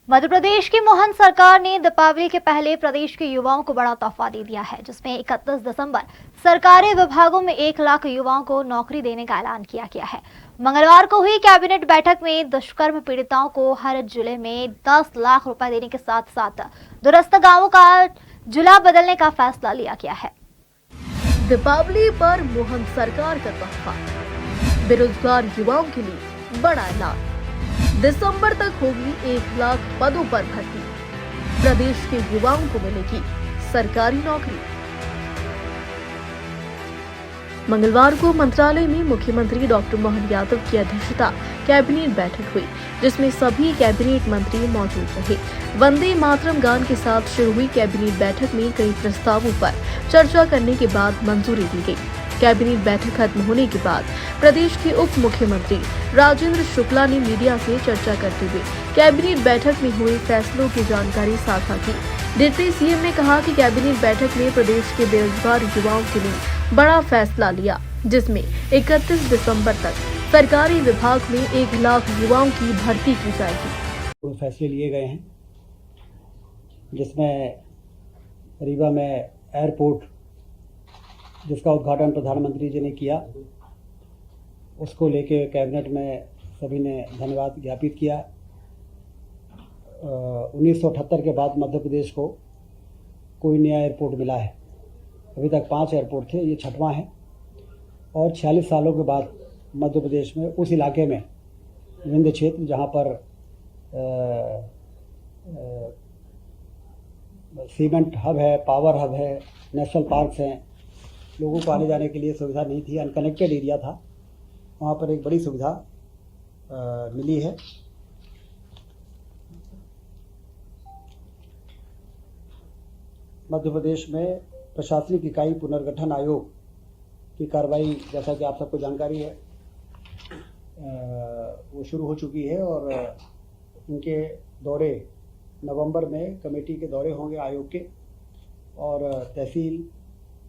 मध्य प्रदेश की मोहन सरकार ने दीपावली के पहले प्रदेश के युवाओं को बड़ा तोहफा दे दिया है, जिसमें 31 दिसंबर सरकारी विभागों में 1 लाख युवाओं को नौकरी देने का ऐलान किया गया है। मंगलवार को हुई कैबिनेट बैठक में दुष्कर्म पीड़िताओं को हर जिले में 10 लाख रुपए देने के साथ साथ दूरस्थ गांवों का जिला बदलने का फैसला लिया गया है। दीपावली पर मोहन सरकार का तोहफा, बेरोजगार युवाओं के लिए बड़ा ऐलान। दिसंबर तक होगी 1 लाख पदों पर भर्ती, प्रदेश के युवाओं को मिलेगी सरकारी नौकरी। मंगलवार को मंत्रालय में मुख्यमंत्री डॉक्टर मोहन यादव की अध्यक्षता कैबिनेट बैठक हुई, जिसमें सभी कैबिनेट मंत्री मौजूद रहे। वंदे मातरम गान के साथ शुरू हुई कैबिनेट बैठक में कई प्रस्तावों पर चर्चा करने के बाद मंजूरी दी गई। कैबिनेट बैठक खत्म होने के बाद प्रदेश के उप मुख्यमंत्री राजेंद्र शुक्ला ने मीडिया से चर्चा करते हुए कैबिनेट बैठक में हुए फैसलों की जानकारी साझा की। डिप्टी सीएम ने कहा कि कैबिनेट बैठक में प्रदेश के बेरोजगार युवाओं के लिए बड़ा फैसला लिया, जिसमें 31 दिसंबर तक सरकारी विभाग में 1 लाख युवाओं की भर्ती की जाएगी। फैसले लिए गए हैं, जिसमें रीवा में एयरपोर्ट जिसका उद्घाटन प्रधानमंत्री जी ने किया, उसको लेके कैबिनेट में सभी ने धन्यवाद ज्ञापित किया। 1978 के बाद मध्य प्रदेश को कोई नया एयरपोर्ट मिला है। अभी तक 5 एयरपोर्ट थे, ये 6वां है। और 46 सालों के बाद मध्य प्रदेश में उस इलाके में विंध्य क्षेत्र, जहाँ पर सीमेंट हब है, पावर हब है, नेशनल पार्क्स हैं, लोगों को आने जाने के लिए सुविधा नहीं थी, अनकनेक्टेड एरिया था, वहाँ पर एक बड़ी सुविधा मिली है। मध्य प्रदेश में प्रशासनिक इकाई पुनर्गठन आयोग की कार्रवाई, जैसा कि आप सबको जानकारी है, वो शुरू हो चुकी है और इनके दौरे नवंबर में कमेटी के दौरे होंगे आयोग के, और तहसील,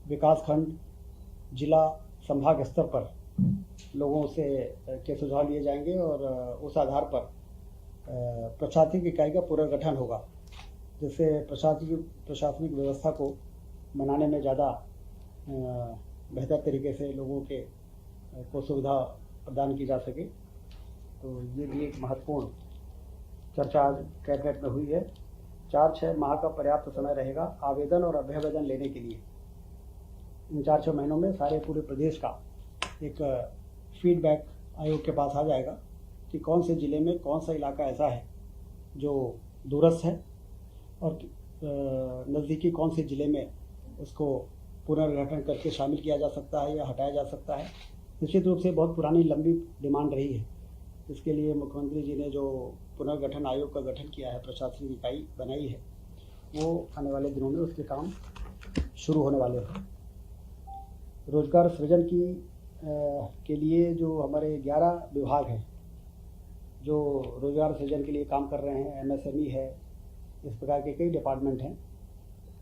विकासखंड, जिला, संभाग स्तर पर लोगों से के सुझाव लिए जाएंगे और उस आधार पर प्रशासनिक इकाई का पुनर्गठन होगा, जिससे प्रशासनिक व्यवस्था को बनाने में ज़्यादा बेहतर तरीके से लोगों के को सुविधा प्रदान की जा सके। तो ये भी एक महत्वपूर्ण चर्चा आज कैबिनेट में हुई है। 4-6 माह का पर्याप्त समय रहेगा आवेदन और अभ्यावेदन लेने के लिए। इन 4-6 महीनों में सारे पूरे प्रदेश का एक फीडबैक आयोग के पास आ जाएगा कि कौन से ज़िले में कौन सा इलाका ऐसा है जो दूरस्थ है और नज़दीकी कौन से ज़िले में उसको पुनर्गठन करके शामिल किया जा सकता है या हटाया जा सकता है। निश्चित रूप से बहुत पुरानी लंबी डिमांड रही है। इसके लिए मुख्यमंत्री जी ने जो पुनर्गठन आयोग का गठन किया है, प्रशासनिक इकाई बनाई है, वो आने वाले दिनों में उसके काम शुरू होने वाले हैं। रोजगार सृजन के लिए जो हमारे 11 विभाग हैं जो रोजगार सृजन के लिए काम कर रहे हैं, MSME है, इस प्रकार के कई डिपार्टमेंट हैं,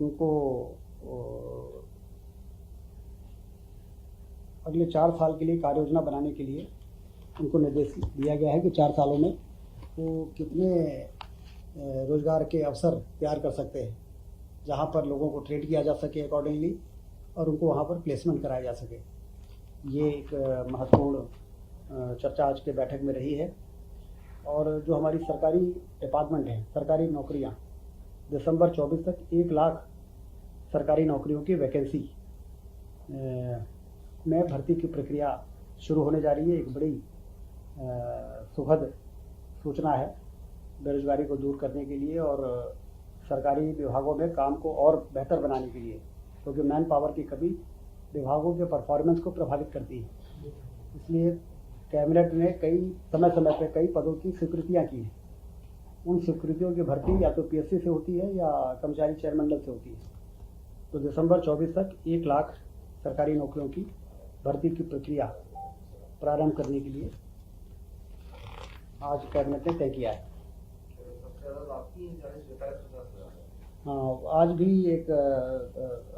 उनको अगले 4 साल के लिए कार्य योजना बनाने के लिए उनको निर्देश दिया गया है कि 4 सालों में वो कितने रोजगार के अवसर तैयार कर सकते हैं, जहाँ पर लोगों को ट्रेन किया जा सके अकॉर्डिंगली और उनको वहाँ पर प्लेसमेंट कराया जा सके। ये एक महत्वपूर्ण चर्चा आज के बैठक में रही है। और जो हमारी सरकारी डिपार्टमेंट है, सरकारी नौकरियाँ, दिसंबर 24 तक 1 लाख सरकारी नौकरियों की वैकेंसी में भर्ती की प्रक्रिया शुरू होने जा रही है। एक बड़ी सुखद सूचना है बेरोजगारी को दूर करने के लिए और सरकारी विभागों में काम को और बेहतर बनाने के लिए, क्योंकि मैन पावर की कमी विभागों के परफॉर्मेंस को प्रभावित करती है। इसलिए कैबिनेट ने समय पे कई पदों की स्वीकृतियाँ की हैं। उन स्वीकृतियों की भर्ती या तो PSC से होती है या कर्मचारी चयन मंडल से होती है। तो दिसंबर 24 तक 1 लाख सरकारी नौकरियों की भर्ती की प्रक्रिया प्रारंभ करने के लिए आज कैबिनेट ने तय किया है। हाँ, आज भी एक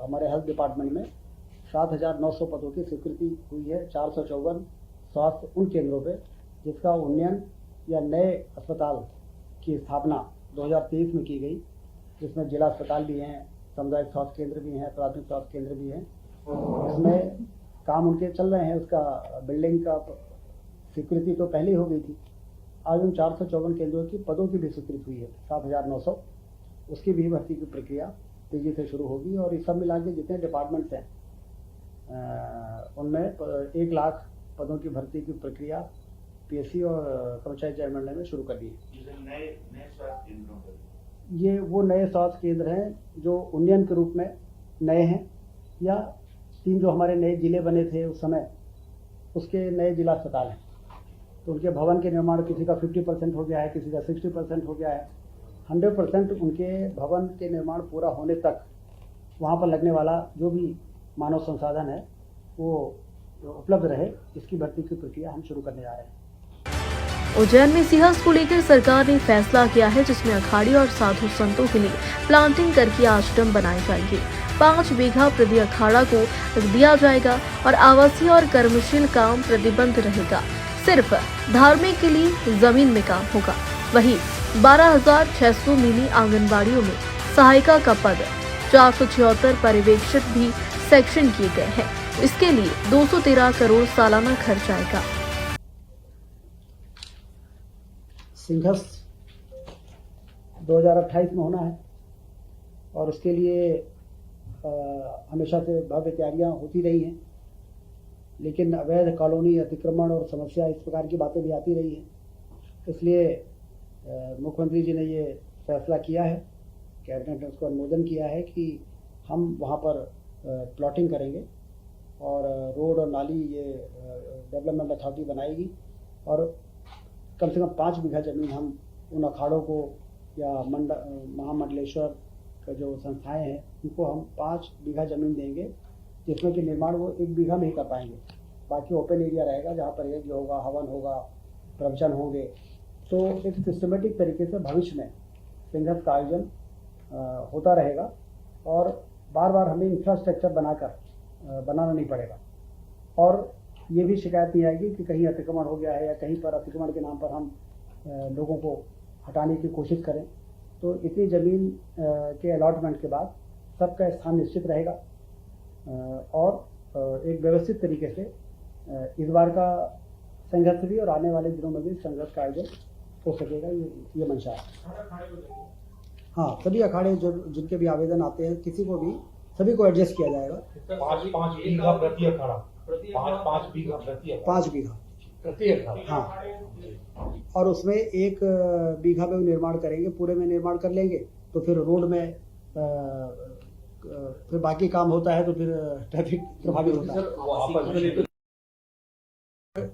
हमारे हेल्थ डिपार्टमेंट में 7,900 पदों की स्वीकृति हुई है। 454 स्वास्थ्य उन केंद्रों पे जिसका उन्नयन या नए अस्पताल की स्थापना 2023 में की गई, जिसमें जिला अस्पताल भी हैं, सामुदायिक स्वास्थ्य केंद्र भी हैं, प्राथमिक स्वास्थ्य केंद्र भी हैं। इसमें काम उनके चल रहे हैं। उसका बिल्डिंग का स्वीकृति तो पहले ही हो गई थी। आज उन 454 केंद्रों की पदों की भी स्वीकृति हुई है, 7,900। उसकी भी भर्ती की प्रक्रिया तेजी से शुरू होगी और इस सब मिला के जितने डिपार्टमेंट्स हैं उनमें 1 लाख पदों की भर्ती की प्रक्रिया पीएससी और कर्मचारी चयन मंडल में शुरू कर दी है। नए स्वास्थ्य केंद्रों पर ये वो नए स्वास्थ्य केंद्र हैं जो उन्नयन के रूप में नए हैं, या 3 जो हमारे नए जिले बने थे उस समय, उसके नए जिला अस्पताल हैं। तो उनके भवन के निर्माण किसी का 50% हो गया है, किसी का 60% हो गया है। 100% उनके भवन के निर्माण पूरा होने तक वहाँ पर लगने वाला जो भी मानव संसाधन है वो उपलब्ध रहे, इसकी भर्ती की प्रक्रिया हम शुरू करने जा रहे हैं। उज्जैन में सिंहस्थ को लेकर सरकार ने फैसला किया है, जिसमें अखाड़े और साधु संतों के लिए प्लांटिंग करके आश्रम बनाए जाएंगे। 5 बीघा प्रति अखाड़ा को दिया जाएगा और आवासीय और कर्मशील काम प्रतिबंध रहेगा। सिर्फ धार्मिक के लिए जमीन में काम होगा। वहीं 12,600 मिनी आंगनबाड़ियों में सहायिका का पद, 476 पर्यवेक्षक भी सेक्शन किए गए हैं। इसके लिए 213 करोड़ सालाना खर्च आएगा। सिंहस्थ 2028 में होना है और उसके लिए हमेशा से भव्य तैयारियां होती रही हैं, लेकिन अवैध कॉलोनी अतिक्रमण और समस्या इस प्रकार की बातें भी आती रही हैं। इसलिए मुख्यमंत्री जी ने ये फैसला किया है, कैबिनेट ने उसको अनुमोदन किया है कि हम वहाँ पर प्लॉटिंग करेंगे और रोड और नाली ये डेवलपमेंट अथॉरिटी बनाएगी और कम से कम 5 बीघा ज़मीन हम उन अखाड़ों को या महामंडलेश्वर का जो संस्थाएं हैं उनको हम 5 बीघा ज़मीन देंगे, जिसमें कि निर्माण वो 1 बीघा में ही कर पाएंगे। बाकी ओपन एरिया रहेगा जहाँ पर यज्ञ होगा, हवन होगा, प्रवचन होंगे। तो एक सिस्टमेटिक तरीके से भविष्य में सिंहस्थ का आयोजन होता रहेगा और बार बार हमें इंफ्रास्ट्रक्चर बनाना नहीं पड़ेगा और ये भी शिकायत नहीं आएगी कि कहीं अतिक्रमण हो गया है या कहीं पर अतिक्रमण के नाम पर हम लोगों को हटाने की कोशिश करें। तो इतनी ज़मीन के अलॉटमेंट के बाद सबका स्थान निश्चित रहेगा और एक व्यवस्थित तरीके से इस बार का संघर्ष भी और आने वाले दिनों में भी संघर्ष का आयोजन हो सकेगा, ये मंशा है। हाँ, सभी अखाड़े जो जिनके भी आवेदन आते हैं किसी को भी सभी को एडजस्ट किया जाएगा। 5 बीघा प्रति अखाड़ा, 5 बीघा प्रति अखाड़ा, 5 बीघा प्रति अखाड़ा। हाँ, और उसमें 1 बीघा में निर्माण करेंगे, पूरे में निर्माण कर लेंगे तो फिर रोड में फिर बाकी काम होता है तो फिर ट्रैफिक प्रभावित होता है।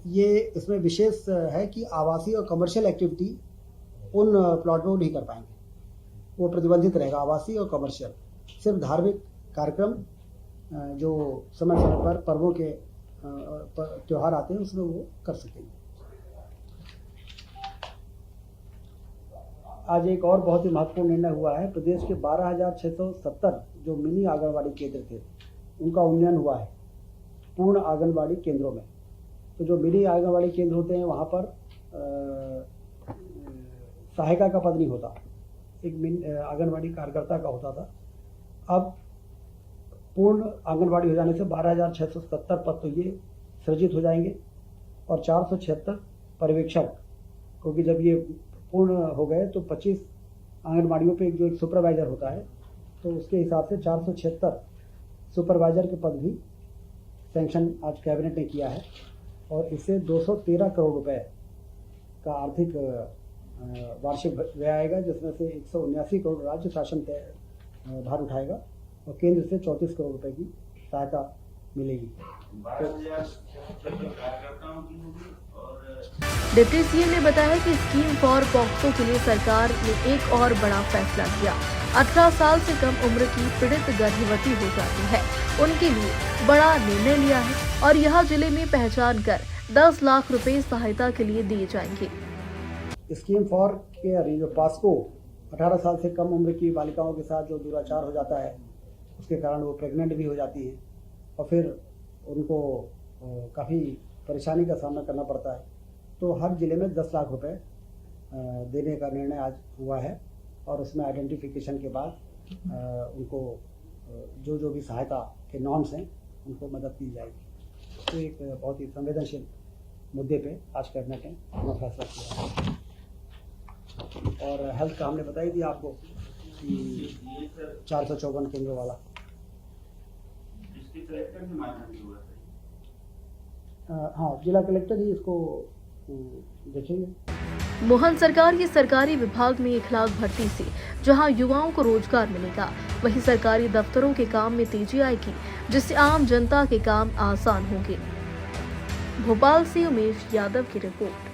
ये इसमें विशेष है कि आवासीय और कमर्शियल एक्टिविटी उन प्लॉट में नहीं कर पाएंगे, वो प्रतिबंधित रहेगा। आवासीय और कमर्शियल सिर्फ धार्मिक कार्यक्रम जो समय समय पर पर्वों के त्यौहार आते हैं उसमें वो कर सकेंगे। आज एक और बहुत ही महत्वपूर्ण निर्णय हुआ है। प्रदेश के 12,670 जो मिनी आंगनबाड़ी केंद्र थे उनका उन्नयन हुआ है पूर्ण आंगनबाड़ी केंद्रों में। तो जो मिनी आंगनबाड़ी केंद्र होते हैं वहाँ पर सहायिका का पद नहीं होता, एक आंगनबाड़ी कार्यकर्ता का होता था। अब पूर्ण आंगनबाड़ी हो जाने से 12,670 पद तो ये सृजित हो जाएंगे और 476 पर्यवेक्षक, क्योंकि जब ये पूर्ण हो गए तो 25 आंगनबाड़ियों पे जो एक सुपरवाइजर होता है तो उसके हिसाब से 476 सुपरवाइजर के पद भी सैंक्शन आज कैबिनेट ने किया है और इससे 213 करोड़ रुपए का आर्थिक वार्षिक व्यय आएगा, जिसमें से 179 करोड़ राज्य शासन भार उठाएगा और केंद्र से 34 करोड़ रुपए की सहायता मिलेगी। डिप्टी सीएम ने बताया कि स्कीम फॉर पॉक्सो के लिए सरकार ने एक और बड़ा फैसला किया। 18 साल से कम उम्र की पीड़ित गर्भवती हो जाती है, उनके लिए बड़ा निर्णय लिया है और यह जिले में पहचान कर 10 लाख रुपए सहायता के लिए दिए जाएंगे। स्कीम फॉर केयर जो पास्को 18 साल से कम उम्र की बालिकाओं के साथ जो दुराचार हो जाता है उसके कारण वो प्रेग्नेंट भी हो जाती हैं और फिर उनको काफ़ी परेशानी का सामना करना पड़ता है। तो हर ज़िले में 10 लाख रुपए देने का निर्णय आज हुआ है और उसमें आइडेंटिफिकेशन के बाद उनको जो भी सहायता के नॉर्म्स हैं उनको मदद दी जाएगी। तो एक बहुत ही संवेदनशील मुद्दे पे आज कैबिनेट ने अपना फैसला किया है। और हेल्थ का हमने बताई दिया आपको कि 454 केंद्रों वाला। हाँ, जिला कलेक्टर ही इसको देखेंगे। मोहन सरकार की सरकारी विभाग में 1 लाख भर्ती से जहां युवाओं को रोजगार मिलेगा, वहीं सरकारी दफ्तरों के काम में तेजी आएगी, जिससे आम जनता के काम आसान होंगे। भोपाल से उमेश यादव की रिपोर्ट।